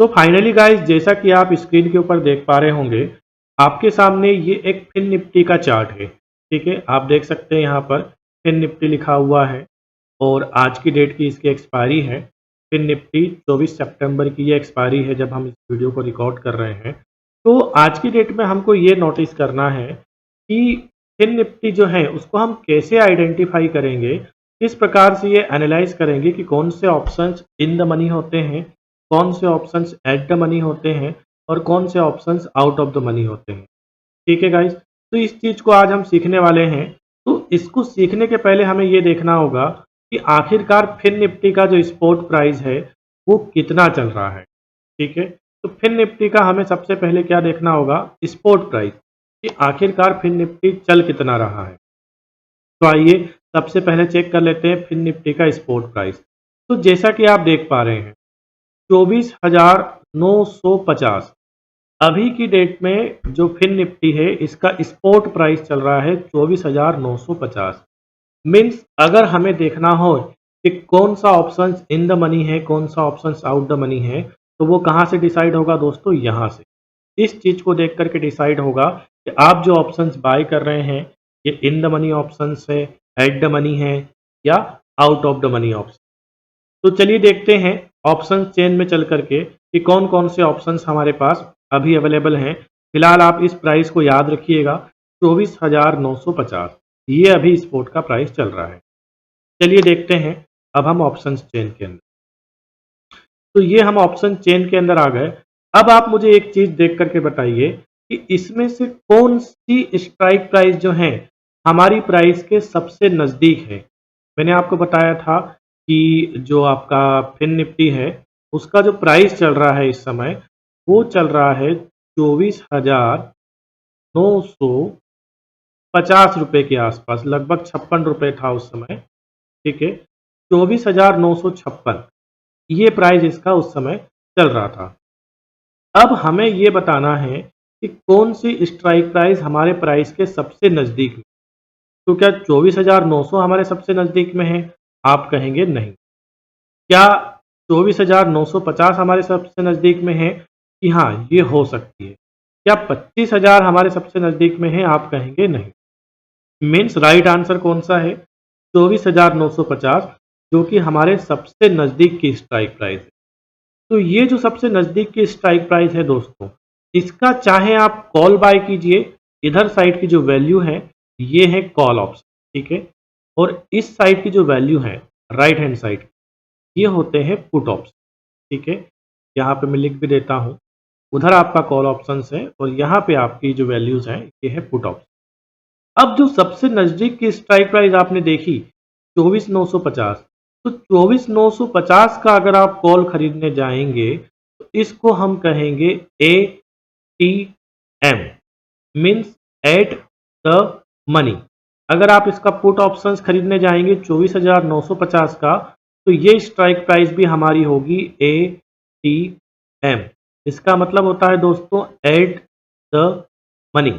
तो finally guys, जैसा कि आप स्क्रीन के ऊपर देख पा रहे होंगे, आपके सामने ये एक फिन निफ्टी का चार्ट है। ठीक है, आप देख सकते हैं यहाँ पर फिन निफ्टी लिखा हुआ है और आज की डेट की इसकी एक्सपायरी है। फिन निफ्टी 24 सितंबर की ये एक्सपायरी है जब हम इस वीडियो को रिकॉर्ड कर रहे हैं। तो आज की डेट में हमको ये नोटिस करना है कि फिन निफ्टी जो है उसको हम कैसे आइडेंटिफाई करेंगे, किस प्रकार से ये एनालाइज करेंगे कि कौन से ऑप्शंस इन द मनी होते हैं, कौन से ऑप्शंस एट द मनी होते हैं और कौन से options out of the money होते हैं। ठीक है गाइस, तो इस चीज़ को आज हम सीखने वाले हैं। तो इसको सीखने के पहले हमें ये देखना होगा कि आखिरकार फिन निफ्टी का जो स्पॉट प्राइस है वो कितना चल रहा है। ठीक है, तो फिन निफ्टी का हमें सबसे पहले क्या देखना होगा, स्पॉट प्राइस, कि आखिरकार फिन निफ्टी चल कितना रहा है। तो आइए सबसे पहले चेक कर लेते हैं फिन निफ्टी का स्पॉट प्राइस। तो जैसा कि आप देख पा रहे हैं 24,950 अभी की डेट में जो फिन निफ्टी है इसका स्पॉट प्राइस चल रहा है 24,950। मीन्स अगर हमें देखना हो कि कौन सा ऑप्शन इन द मनी है, कौन सा ऑप्शन आउट द मनी है, तो वो कहाँ से डिसाइड होगा दोस्तों, यहाँ से। इस चीज़ को देख करके डिसाइड होगा कि आप जो ऑप्शंस बाय कर रहे हैं ये इन द मनी ऑप्शंस है, एट द मनी है या out of the money option. तो चलिए देखते हैं ऑप्शन चेन में चल करके कि कौन कौन से ऑप्शंस हमारे पास अभी अवेलेबल हैं। फिलहाल आप इस प्राइस को याद रखिएगा, 24,950 ये अभी स्पॉट का प्राइस चल रहा है। चलिए देखते हैं अब हम ऑप्शन चेन के अंदर। तो ये हम ऑप्शन चेन के अंदर आ गए। अब आप मुझे एक चीज देख करके बताइए कि इसमें से कौन सी स्ट्राइक प्राइस जो है हमारी प्राइस के सबसे नजदीक है। मैंने आपको बताया था कि जो आपका फिन निफ्टी है उसका जो प्राइस चल रहा है इस समय वो चल रहा है 24,950 रुपये के आसपास, लगभग 56 रुपये था उस समय। ठीक है, 24,956 ये प्राइस इसका उस समय चल रहा था। अब हमें ये बताना है कि कौन सी स्ट्राइक प्राइस हमारे प्राइस के सबसे नज़दीक है। तो क्या 24,900 हमारे सबसे नज़दीक में है? आप कहेंगे नहीं। क्या 24,950 हमारे सबसे नज़दीक में है? कि हाँ, ये हो सकती है। क्या 25,000 हमारे सबसे नज़दीक में है? आप कहेंगे नहीं। मीन्स राइट आंसर कौन सा है? 24,950, जो कि हमारे सबसे नज़दीक की स्ट्राइक प्राइस है। तो ये जो सबसे नज़दीक की स्ट्राइक प्राइस है दोस्तों, इसका चाहे आप कॉल बाय कीजिए, इधर साइड की जो वैल्यू है ये है कॉल ऑप्शन। ठीक है, और इस साइड की जो वैल्यू है राइट हैंड साइड, ये होते हैं पुट ऑप्शन। ठीक है, यहाँ पे मैं लिख भी देता हूँ, उधर आपका कॉल ऑप्शन है और यहाँ पे आपकी जो वैल्यूज हैं ये है पुट ऑप्शन। अब जो सबसे नजदीक की स्ट्राइक प्राइस आपने देखी 24,950, तो 24,950 का अगर आप कॉल खरीदने जाएंगे तो इसको हम कहेंगे ATM, means at the money. अगर आप इसका पुट ऑप्शंस खरीदने जाएंगे 24,950 का, तो ये स्ट्राइक प्राइस भी हमारी होगी ATM। इसका मतलब होता है दोस्तों at the money.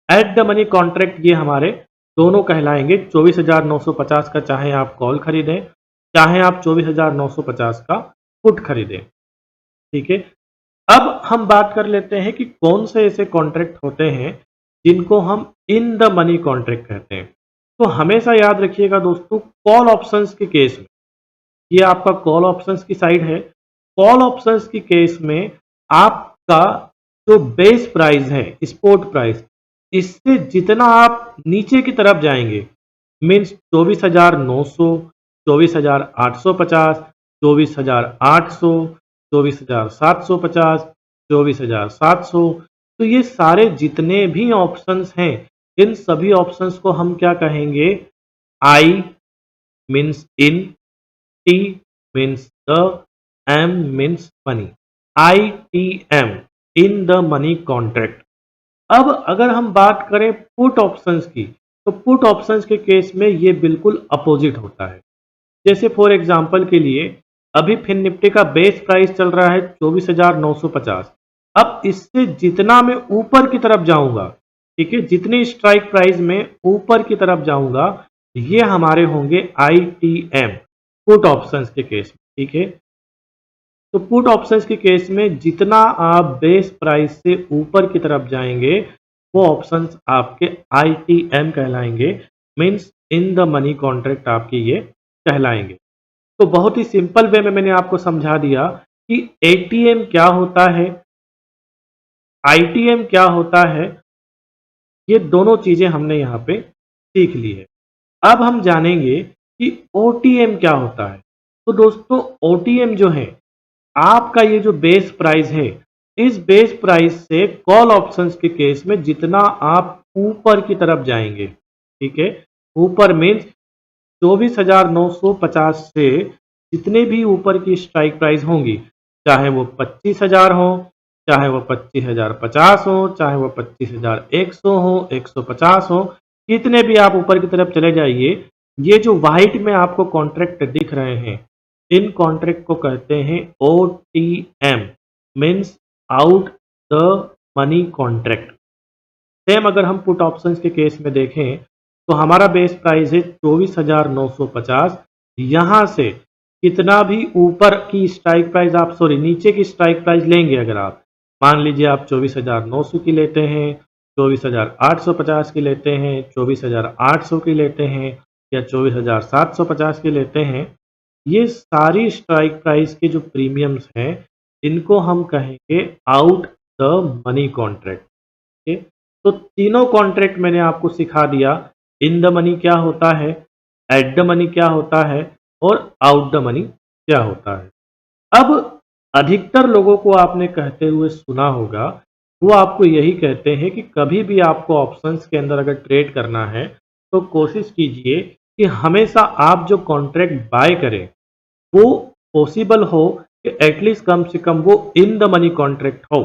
At the money contract ये हमारे दोनों कहलाएंगे। 24,950 का चाहे आप कॉल खरीदें, चाहे आप 24,950 का पुट खरीदें। ठीक है, अब हम बात कर लेते हैं कि कौन से ऐसे कॉन्ट्रैक्ट होते हैं जिनको हम इन द मनी कॉन्ट्रैक्ट कहते हैं। तो हमेशा याद रखिएगा दोस्तों, कॉल ऑप्शंस के केस में, ये आपका कॉल ऑप्शंस की साइड है। कॉल ऑप्शंस की केस में आपका जो बेस प्राइस है, स्पॉट प्राइस, इससे जितना आप नीचे की तरफ जाएंगे, मीन्स 24,900, 24,850, 24,800, 24,750, 24,700, तो ये सारे जितने भी ऑप्शंस हैं, इन सभी ऑप्शंस को हम क्या कहेंगे? I means in, T means the, M means money. ITM, in the money contract. अब अगर हम बात करें पुट ऑप्शंस की, तो पुट ऑप्शंस के केस में ये बिल्कुल अपोजिट होता है। जैसे फॉर एग्जांपल के लिए अभी फिन निफ्टी का बेस प्राइस चल रहा है 24,950। अब इससे जितना मैं ऊपर की तरफ जाऊंगा, ठीक है, जितनी स्ट्राइक प्राइस में ऊपर की तरफ जाऊंगा, ये हमारे होंगे ITM पुट ऑप्शंस के केस में। ठीक है, तो पुट ऑप्शंस के केस में जितना आप बेस प्राइस से ऊपर की तरफ जाएंगे वो ऑप्शंस आपके ITM कहलाएंगे, means in the money contract आपके ये कहलाएंगे। तो बहुत ही सिंपल वे में मैंने आपको समझा दिया कि ATM क्या होता है, ITM क्या होता है, ये दोनों चीजें हमने यहाँ पे सीख ली है। अब हम जानेंगे कि OTM क्या होता है। तो दोस्तों OTM जो है, आपका ये जो बेस प्राइस है, इस बेस प्राइस से कॉल ऑप्शंस के केस में जितना आप ऊपर की तरफ जाएंगे, ठीक है, ऊपर मीन्स 24,950 से जितने भी ऊपर की स्ट्राइक प्राइस होंगी, चाहे वो 25,000 हो, चाहे वो 25,050 हो, चाहे वो 25,100 हो, 150 हो, कितने भी आप ऊपर की तरफ चले जाइए, ये जो व्हाइट में आपको कॉन्ट्रैक्ट दिख रहे हैं, इन कॉन्ट्रैक्ट को कहते हैं OTM, means out the money contract. Same अगर हम पुट ऑप्शंस के केस में देखें तो हमारा बेस प्राइस है 24,950। यहाँ से कितना भी ऊपर की स्ट्राइक प्राइस आप नीचे की स्ट्राइक प्राइस लेंगे, अगर आप मान लीजिए आप 24,900 की लेते हैं, 24,850 की लेते हैं, 24,800 की लेते हैं या 24,750 की लेते हैं, ये सारी स्ट्राइक प्राइस के जो प्रीमियम्स हैं इनको हम कहेंगे आउट द मनी कॉन्ट्रैक्ट। ठीक है, तो तीनों कॉन्ट्रैक्ट मैंने आपको सिखा दिया। इन द मनी क्या होता है, एट द मनी क्या होता है और आउट द मनी क्या होता है। अब अधिकतर लोगों को आपने कहते हुए सुना होगा, वो आपको यही कहते हैं कि कभी भी आपको ऑप्शंस के अंदर अगर ट्रेड करना है तो कोशिश कीजिए कि हमेशा आप जो कॉन्ट्रैक्ट बाय करें वो पॉसिबल हो कि एटलीस्ट कम से कम वो इन द मनी कॉन्ट्रैक्ट हो।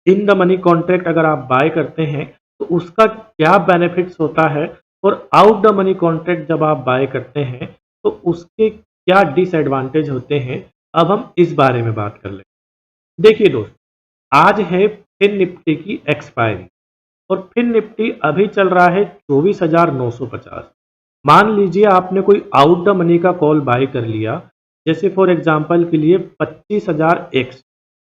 इन द मनी कॉन्ट्रैक्ट अगर आप बाय करते हैं तो उसका क्या बेनिफिट्स होता है, और आउट द मनी कॉन्ट्रैक्ट जब आप बाय करते हैं तो उसके क्या डिसएडवांटेज होते हैं, अब हम इस बारे में बात कर लें। देखिए दोस्त, आज है फिन निफ्टी की एक्सपायरी और फिन निफ्टी अभी चल रहा है 24,950। मान लीजिए आपने कोई आउट द मनी का कॉल बाय कर लिया, जैसे फॉर एग्जांपल के लिए 25,000X,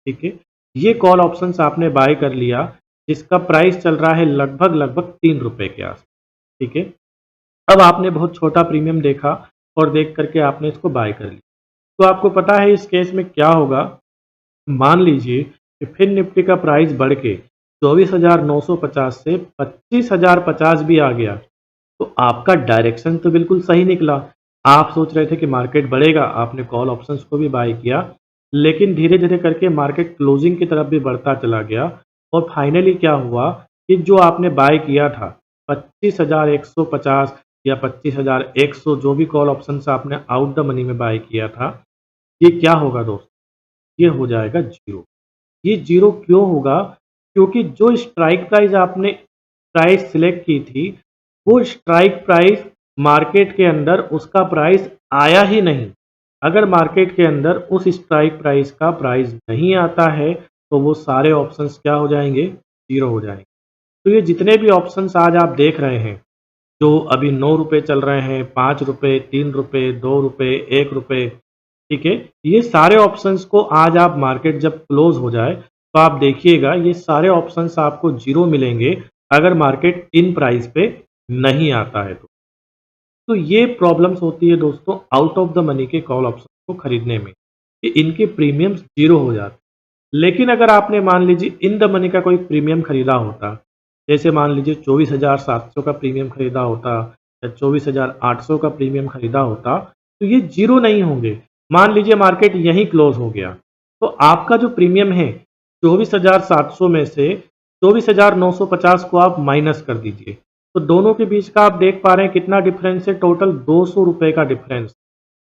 ठीक है, ये कॉल ऑप्शंस आपने बाय कर लिया जिसका प्राइस चल रहा है लगभग 3 रुपए के आस, ठीक है। अब आपने बहुत छोटा प्रीमियम देखा और देख करके आपने इसको बाय कर लिया, तो आपको पता है इस केस में क्या होगा। मान लीजिए कि फिन निफ्टी का प्राइस बढ़ के 24,950 से 25,050 भी आ गया, तो आपका डायरेक्शन तो बिल्कुल सही निकला। आप सोच रहे थे कि मार्केट बढ़ेगा, आपने कॉल ऑप्शंस को भी बाय किया, लेकिन धीरे धीरे करके मार्केट क्लोजिंग की तरफ भी बढ़ता चला गया और फाइनली क्या हुआ कि जो आपने बाय किया था 25,150 या 25,100, जो भी कॉल ऑप्शंस आपने आउट द मनी में बाय किया था, ये क्या होगा दोस्त, ये हो जाएगा जीरो। ये जीरो क्यों होगा, क्योंकि जो स्ट्राइक प्राइस आपने प्राइस सिलेक्ट की थी, वो स्ट्राइक प्राइस मार्केट के अंदर उसका प्राइस आया ही नहीं। अगर मार्केट के अंदर उस स्ट्राइक प्राइस का प्राइस नहीं आता है तो वो सारे ऑप्शंस क्या हो जाएंगे, जीरो हो जाएंगे। तो ये जितने भी ऑप्शंस आज आप देख रहे हैं जो अभी 9 रुपये चल रहे हैं, 5 रुपये, 3 रुपये, 2 रुपये, 1 रुपये, ठीक है, ये सारे ऑप्शंस को आज आप मार्केट जब क्लोज हो जाए तो आप देखिएगा ये सारे ऑप्शंस आपको जीरो मिलेंगे अगर मार्केट इन प्राइस पे नहीं आता है तो ये प्रॉब्लम्स होती है दोस्तों आउट ऑफ द मनी के कॉल ऑप्शन को खरीदने में, कि इनके प्रीमियम्स जीरो हो जाते। लेकिन अगर आपने मान लीजिए इन द मनी का कोई प्रीमियम खरीदा होता, जैसे मान लीजिए 24,700 का प्रीमियम खरीदा होता या 24,800 का प्रीमियम खरीदा होता, तो ये जीरो नहीं होंगे। मान लीजिए मार्केट यहीं क्लोज हो गया तो आपका जो प्रीमियम है 24,700 में से 24,950 को आप माइनस कर दीजिए, तो दोनों के बीच का आप देख पा रहे हैं कितना डिफरेंस है, टोटल 200 रुपये का डिफरेंस,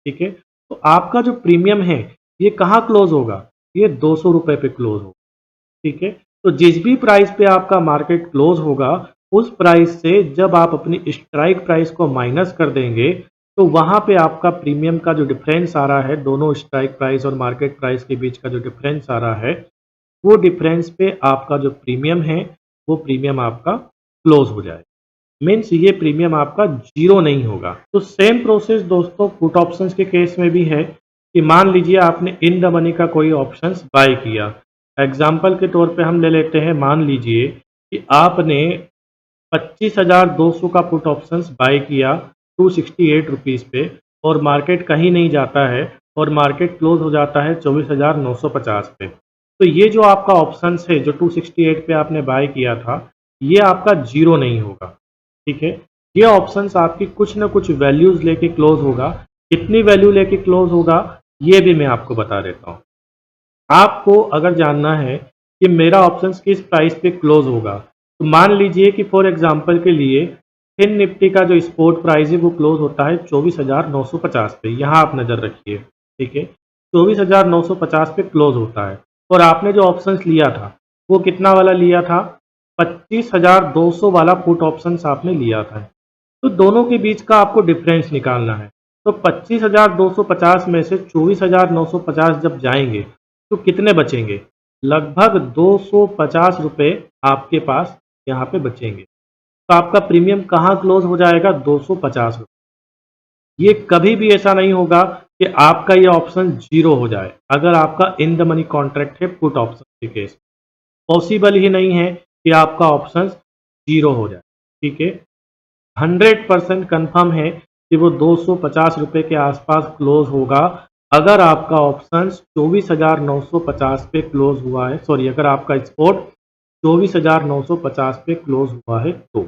ठीक है। तो आपका जो प्रीमियम है ये कहाँ क्लोज होगा, ये 200 रुपये पे क्लोज होगा, ठीक है। तो जिस भी प्राइस पे आपका मार्केट क्लोज होगा उस प्राइस से जब आप अपनी स्ट्राइक प्राइस को माइनस कर देंगे तो वहां पे आपका प्रीमियम का जो डिफरेंस आ रहा है, दोनों स्ट्राइक प्राइस और मार्केट प्राइस के बीच का जो डिफरेंस आ रहा है, वो डिफरेंस पे आपका जो प्रीमियम है वो प्रीमियम आपका क्लोज हो जाए, मीन्स ये प्रीमियम आपका जीरो नहीं होगा। तो सेम प्रोसेस दोस्तों पुट ऑप्शंस के केस में भी है। कि मान लीजिए आपने इन द मनी का कोई ऑप्शंस बाय किया। एग्जाम्पल के तौर पे हम ले लेते हैं, मान लीजिए कि आपने 25,200 का पुट ऑप्शंस बाय किया 268 पे, और मार्केट कहीं नहीं जाता है और मार्केट क्लोज हो जाता है 24,950 पे। तो ये जो आपका ऑप्शंस है जो 268 पे आपने बाय किया था, ये आपका जीरो नहीं होगा। ठीक है, ये ऑप्शंस आपकी कुछ ना कुछ वैल्यूज लेके क्लोज होगा। कितनी वैल्यू लेके क्लोज होगा ये भी मैं आपको बता देता हूँ। आपको अगर जानना है कि मेरा ऑप्शंस किस प्राइस पे क्लोज होगा, तो मान लीजिए कि फॉर एग्जांपल के लिए फिन निफ्टी का जो स्पॉट प्राइस है वो क्लोज होता है 24,950 पे। यहाँ आप नज़र रखिए। ठीक है, 24,950 पे क्लोज होता है, और आपने जो ऑप्शंस लिया था वो कितना वाला लिया था, 25,200 वाला पुट ऑप्शंस आपने लिया था। तो दोनों के बीच का आपको डिफरेंस निकालना है। तो 25,250 में से 24,950 जब जाएंगे तो कितने बचेंगे, लगभग 250 रुपये आपके पास यहाँ पे बचेंगे। तो आपका प्रीमियम कहाँ क्लोज हो जाएगा, 250 रुपये। ये कभी भी ऐसा नहीं होगा कि आपका ये ऑप्शन जीरो हो जाए अगर आपका इन द मनी कॉन्ट्रैक्ट है पुट ऑप्शन के केस। पॉसिबल ही नहीं है कि आपका ऑप्शन जीरो हो जाए। ठीक है, 100% कन्फर्म है कि वो 250 रुपये के आसपास क्लोज होगा अगर आपका ऑप्शन 24,950 पे क्लोज हुआ है। सॉरी, अगर आपका स्पॉट 24,950 पे क्लोज हुआ है तो।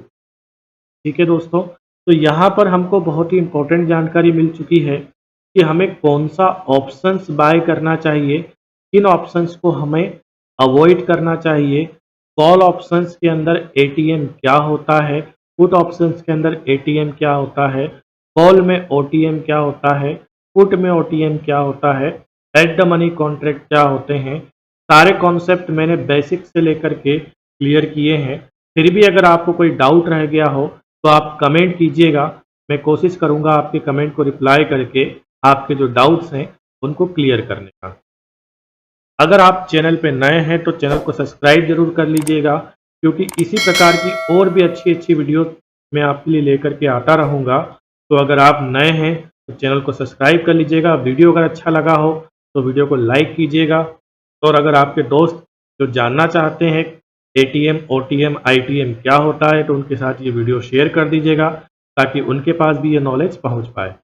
ठीक है दोस्तों, तो यहाँ पर हमको बहुत ही इंपॉर्टेंट जानकारी मिल चुकी है कि हमें कौन सा ऑप्शंस बाय करना चाहिए, किन ऑप्शंस को हमें अवॉइड करना चाहिए। कॉल ऑप्शंस के अंदर एटीएम क्या होता है, पुट ऑप्शंस के अंदर एटीएम क्या होता है, कॉल में ओटीएम क्या होता है, पुट में ओटीएम क्या होता है, एट द मनी कॉन्ट्रैक्ट क्या होते हैं। सारे कॉन्सेप्ट मैंने बेसिक से लेकर के क्लियर किए हैं। फिर भी अगर आपको कोई डाउट रह गया हो तो आप कमेंट कीजिएगा, मैं कोशिश करूंगा आपके कमेंट को रिप्लाई करके आपके जो डाउट्स हैं उनको क्लियर करने का। अगर आप चैनल पे नए हैं तो चैनल को सब्सक्राइब जरूर कर लीजिएगा, क्योंकि इसी प्रकार की और भी अच्छी अच्छी वीडियो मैं आपके लिए लेकर के आता रहूँगा। तो अगर आप नए हैं तो चैनल को सब्सक्राइब कर लीजिएगा। वीडियो अगर अच्छा लगा हो तो वीडियो को लाइक कीजिएगा, और अगर आपके दोस्त जो जानना चाहते हैं एटीएम, ओटीएम, आईटीएम क्या होता है तो उनके साथ ये वीडियो शेयर कर दीजिएगा ताकि उनके पास भी ये नॉलेज पहुंच पाए।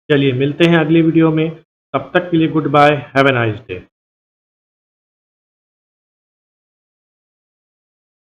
चलिए मिलते हैं अगली वीडियो में, तब तक के लिए goodbye, have a nice day.